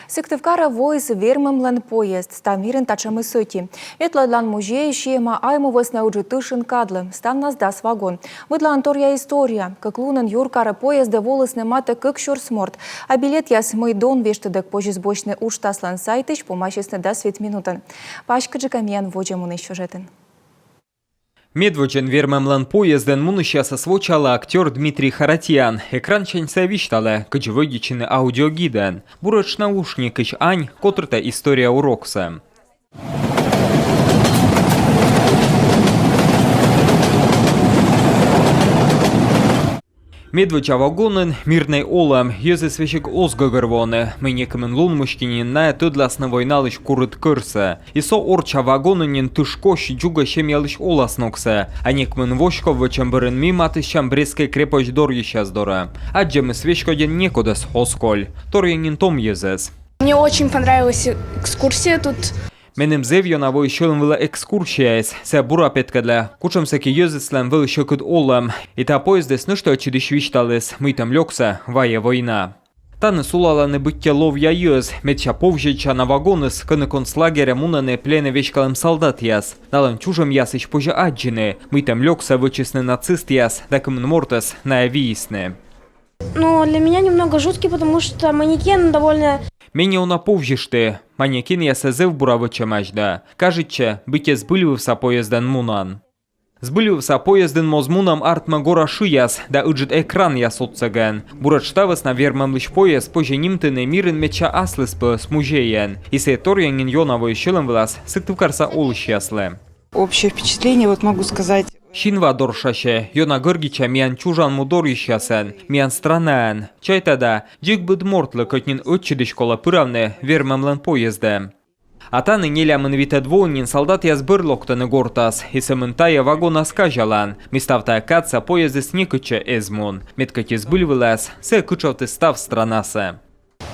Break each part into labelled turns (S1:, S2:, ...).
S1: Сыктывкара войс вермемлен поезд, стамирен тачамы сөти. Ветладлан музей шема аймовос науджи тышин кадлы, стан наздас вагон. Выдла антория история, как лунен юркара поезда волос немате как шурсморт, а билет яс мойдон вештедек позжизбочный уштаслан сайтыч помащесны да свет минутен. Пашкаджи камьян воджемуны сюжетен.
S2: Медводжен вермемлен поезден мунущаса свочала актер Дмитрий Харатьян. Экран чаньса виштале, качеводичины аудиогиден. Бурач наушник ич ань, котрта история урокса. Медведя вагонен мирный олам, езы свещик озгагырвоны. Менекамен лун мушкинин на тыдласны войналыш курыт кырсы. Исо орча вагонынен тышкош джуга шемелыш оласноксы. А некмен вошков вычамбырын миматыщам Брестской крепость дор ещаздора. Аджемы свечкоден некудас хосколь. Торьянин том езес.
S3: Мне очень понравилась экскурсия тут.
S2: Менем зевьона вой шылым вила экскурсияс, се бурапеткадле, кучамсаки езеслем вил шокуд олам, и та поездес нышто чидиш вишталес, мытам лёкса, вая война. Таны сулала не быття ловья ез, метча повжича на вагонес, кыны концлагеря мунане плене вешкалем солдат яс, налем чужем яс ич позже аджины, мытам лёкса вычесны нацист яс, дакым мортес на авиисны.
S3: Но для меня немного жуткий, потому что манекен довольно...
S2: Мене она повжишты, манекен я сазев буравыча мажда. Кажется, быте сбылився поезден мунан. Сбылився поезден мозмунам артма гора шияс, да уджит экран я соцеген. Бурачтавас на вермам лиш поезд, позже нимтыны мирен меча аслыспы с музеен. И се торьянин йоновой шилом влас, сыктывкарса олышьяслы.
S4: Общее впечатление, вот могу сказать.
S2: Шинва доршаше, йона гыргича миян чужан мудорищасен, миян странаен. Чайтада, джик быд мортлы көтнин өтчидиш кола пыравны вермемлен поезде. Атаны нелямын витедвонин солдат яз бырлоктаны гортас, и сымынтая вагона скажалан. Миставтая катса поезды сникыча эзмун. Меткати сбыльвылас, се кычавты став странасы.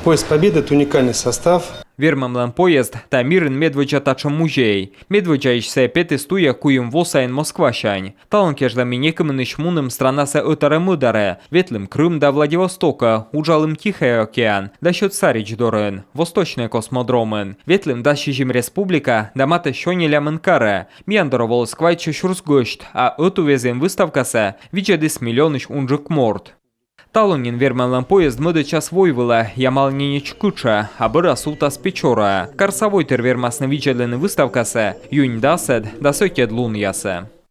S5: Поезд Победы – это уникальный состав.
S2: Вермемлен поезд та мирен медведя тача музей. Медведя ишсе петы стуя куем восайн Москвашань. Таланкежда минекамен ишмуным странаса ötare мыдаре. Ветлым Крым до Владивостока, уджалым Тихий океан, да счет Сарич дорен, Восточный космодромен. Ветлым да щижим республика, да мата щонелямен каре. Мияндора волосквайча шурсгöшт, а ötu везем выставкаса, виджадис миллионыш унжик морт. Талонин вермемлен поезд мыды час войвыла, ямал ненеч кыча, а быра султас печора. Карсовой тер вермасны виджалены выставкасы, юнь дасед, да сокед лун ясы.